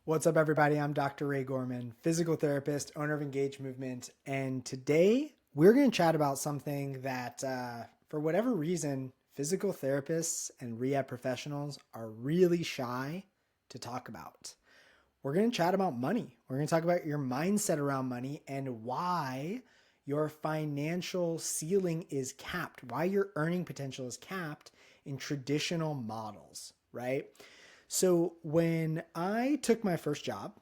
What's up, everybody? I'm Dr. Ray Gorman, physical therapist, owner of Engage Movement. And today we're going to chat about something that, for whatever reason, physical therapists and rehab professionals are really shy to talk about. We're going to chat about money. We're going to talk about your mindset around money and why your financial ceiling is capped, why your earning potential is capped in traditional models, right? So when I took my first job,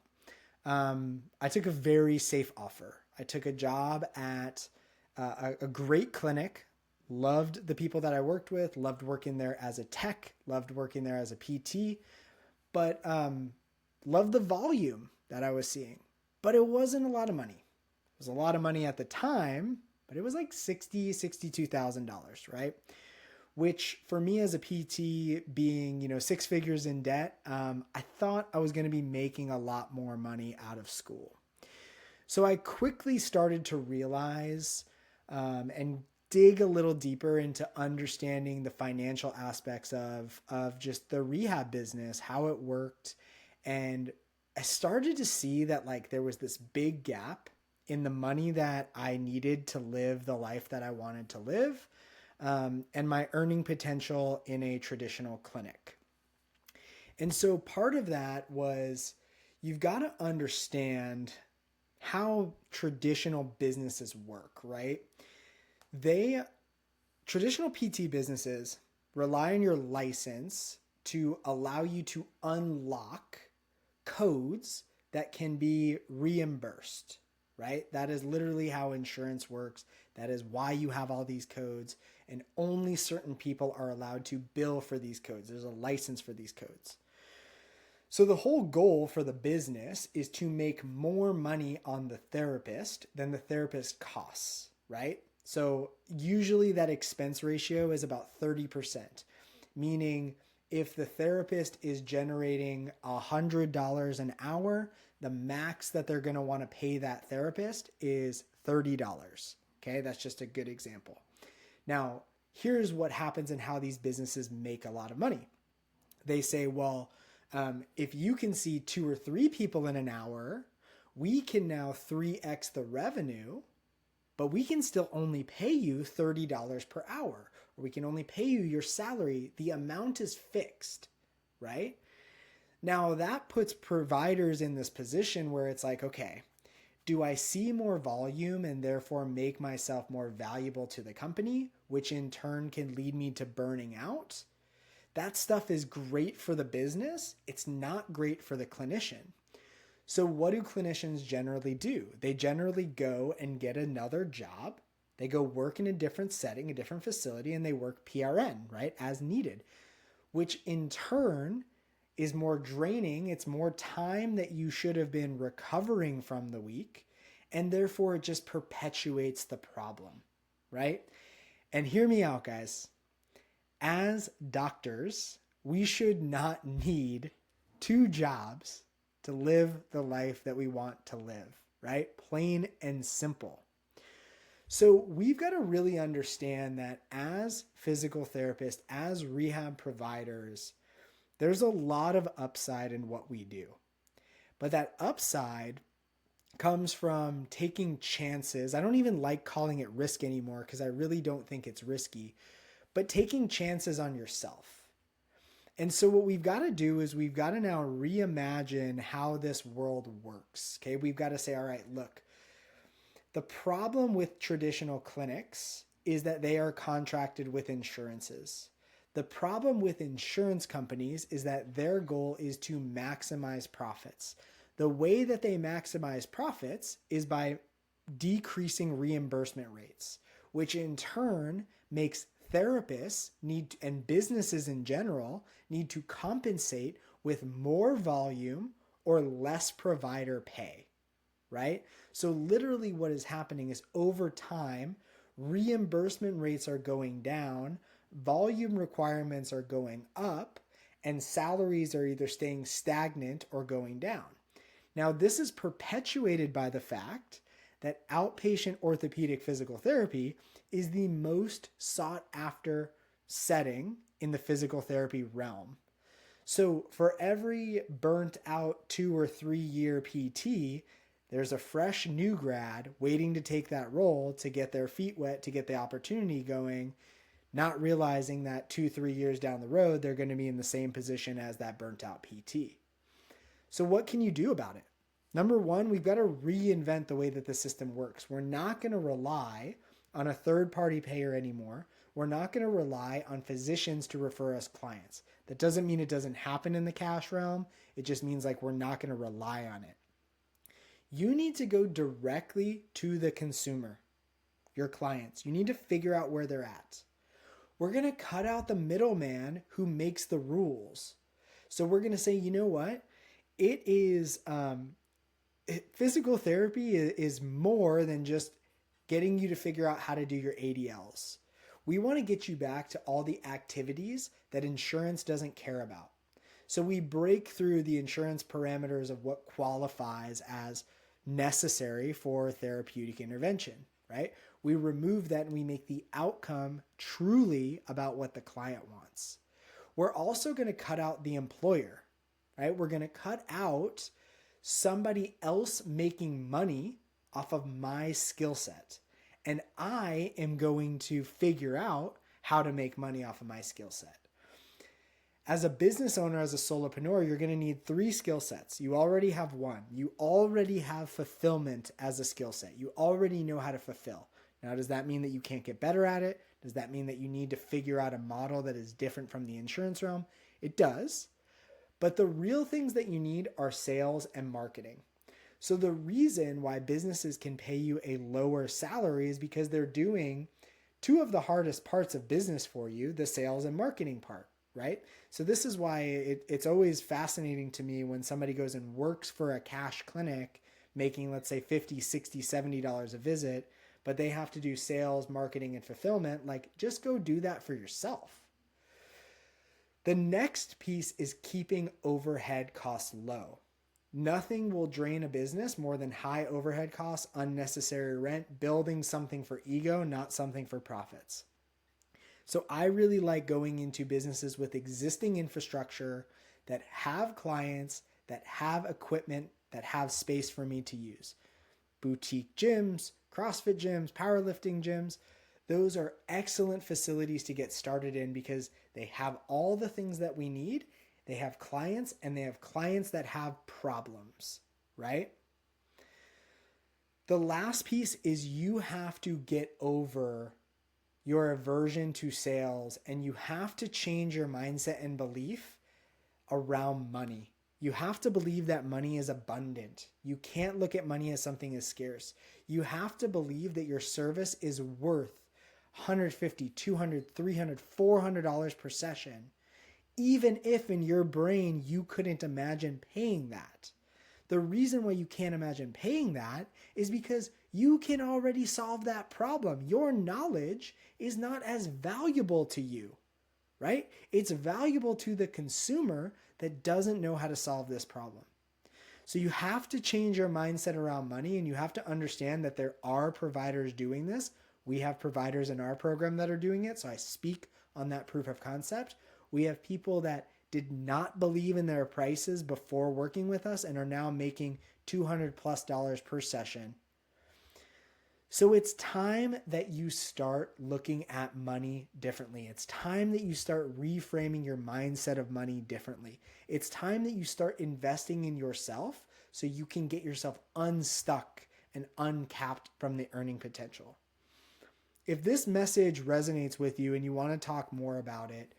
I took a very safe offer. I took a job at a great clinic, loved the people that I worked with, loved working there as a tech, loved working there as a PT, but loved the volume that I was seeing. But it wasn't a lot of money. It was a lot of money at the time, but it was like $62,000, right? Which for me as a PT being, six figures in debt, I thought I was going to be making a lot more money out of school. So I quickly started to realize and dig a little deeper into understanding the financial aspects of just the rehab business, how it worked. And I started to see that like there was this big gap in the money that I needed to live the life that I wanted to live, and my earning potential in a traditional clinic. And so part of that was you've got to understand how traditional businesses work, right? Traditional PT businesses rely on your license to allow you to unlock codes that can be reimbursed, right? That is literally how insurance works. That is why you have all these codes, and only certain people are allowed to bill for these codes. There's a license for these codes. So the whole goal for the business is to make more money on the therapist than the therapist costs, right? So usually that expense ratio is about 30%, meaning if the therapist is generating $100 an hour, the max that they're going to want to pay that therapist is $30. Okay, that's just a good example. Now, here's what happens and how these businesses make a lot of money. They say, well, if you can see 2 or 3 people in an hour, we can now 3x the revenue, but we can still only pay you $30 per hour, or we can only pay you your salary. The amount is fixed, right? Now that puts providers in this position where it's like, okay, do I see more volume and therefore make myself more valuable to the company, which in turn can lead me to burning out? That stuff is great for the business. It's not great for the clinician. So what do clinicians generally do? They generally go and get another job. They go work in a different setting, a different facility, and they work PRN, right, as needed, which in turn is more draining. It's more time that you should have been recovering from the week, and therefore it just perpetuates the problem, right? And hear me out, guys. As doctors, we should not need 2 jobs to live the life that we want to live, right? Plain and simple. So we've got to really understand that as physical therapists, as rehab providers, there's a lot of upside in what we do. But that upside comes from taking chances. I don't even like calling it risk anymore because I really don't think it's risky, but taking chances on yourself. And so what we've got to do is we've got to now reimagine how this world works. Okay, we've got to say, all right, look, the problem with traditional clinics is that they are contracted with insurances. The problem with insurance companies is that their goal is to maximize profits. The way that they maximize profits is by decreasing reimbursement rates, which in turn makes therapists and businesses in general need to compensate with more volume or less provider pay, right? So literally what is happening is over time, reimbursement rates are going down, volume requirements are going up, and salaries are either staying stagnant or going down. Now, this is perpetuated by the fact that outpatient orthopedic physical therapy is the most sought after setting in the physical therapy realm. So for every burnt out 2 or 3 year PT, there's a fresh new grad waiting to take that role to get their feet wet, to get the opportunity going, not realizing that 2, 3 years down the road, they're going to be in the same position as that burnt out PT. So what can you do about it? Number one, we've got to reinvent the way that the system works. We're not going to rely on a third-party payer anymore. We're not going to rely on physicians to refer us clients. That doesn't mean it doesn't happen in the cash realm. It just means like we're not going to rely on it. You need to go directly to the consumer, your clients. You need to figure out where they're at. We're going to cut out the middleman who makes the rules. So we're going to say, you know what? It is physical therapy is more than just getting you to figure out how to do your ADLs. We want to get you back to all the activities that insurance doesn't care about. So we break through the insurance parameters of what qualifies as necessary for therapeutic intervention, right? We remove that and we make the outcome truly about what the client wants. We're also going to cut out the employer, right? We're going to cut out somebody else making money off of my skill set. And I am going to figure out how to make money off of my skill set. As a business owner, as a solopreneur, you're going to need 3 skill sets. You already have one. You already have fulfillment as a skill set. You already know how to fulfill. Now, does that mean that you can't get better at it? Does that mean that you need to figure out a model that is different from the insurance realm? It does. But the real things that you need are sales and marketing. So the reason why businesses can pay you a lower salary is because they're doing 2 of the hardest parts of business for you, the sales and marketing part, right? So this is why it's always fascinating to me when somebody goes and works for a cash clinic making, let's say, $50, $60, $70 a visit, but they have to do sales, marketing, and fulfillment. Like, just go do that for yourself. The next piece is keeping overhead costs low. Nothing will drain a business more than high overhead costs, unnecessary rent, building something for ego, not something for profits. So I really like going into businesses with existing infrastructure that have clients, that have equipment, that have space for me to use. Boutique gyms, CrossFit gyms, powerlifting gyms, those are excellent facilities to get started in because they have all the things that we need. They have clients and they have clients that have problems, right? The last piece is you have to get over your aversion to sales and you have to change your mindset and belief around money. You have to believe that money is abundant. You can't look at money as something as scarce. You have to believe that your service is worth $150, $200, $300, $400 per session, even if in your brain you couldn't imagine paying that. The reason why you can't imagine paying that is because you can already solve that problem. Your knowledge is not as valuable to you, right? It's valuable to the consumer that doesn't know how to solve this problem. So you have to change your mindset around money and you have to understand that there are providers doing this. We have providers in our program that are doing it. So I speak on that proof of concept. We have people that did not believe in their prices before working with us and are now making $200+ per session. So it's time that you start looking at money differently. It's time that you start reframing your mindset of money differently. It's time that you start investing in yourself so you can get yourself unstuck and uncapped from the earning potential. If this message resonates with you and you want to talk more about it,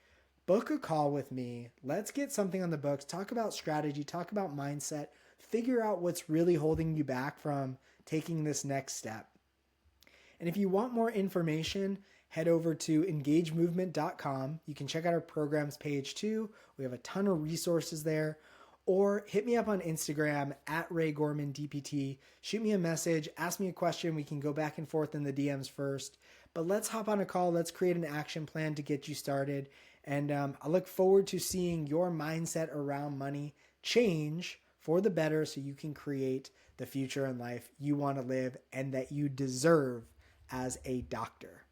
book a call with me. Let's get something on the books. Talk about strategy, talk about mindset, figure out what's really holding you back from taking this next step. And if you want more information, head over to engagemovement.com. You can check out our programs page too. We have a ton of resources there. Or hit me up on Instagram at RayGormanDPT. Shoot me a message, ask me a question. We can go back and forth in the DMs first. But let's hop on a call. Let's create an action plan to get you started. And I look forward to seeing your mindset around money change for the better so you can create the future in life you want to live and that you deserve as a doctor.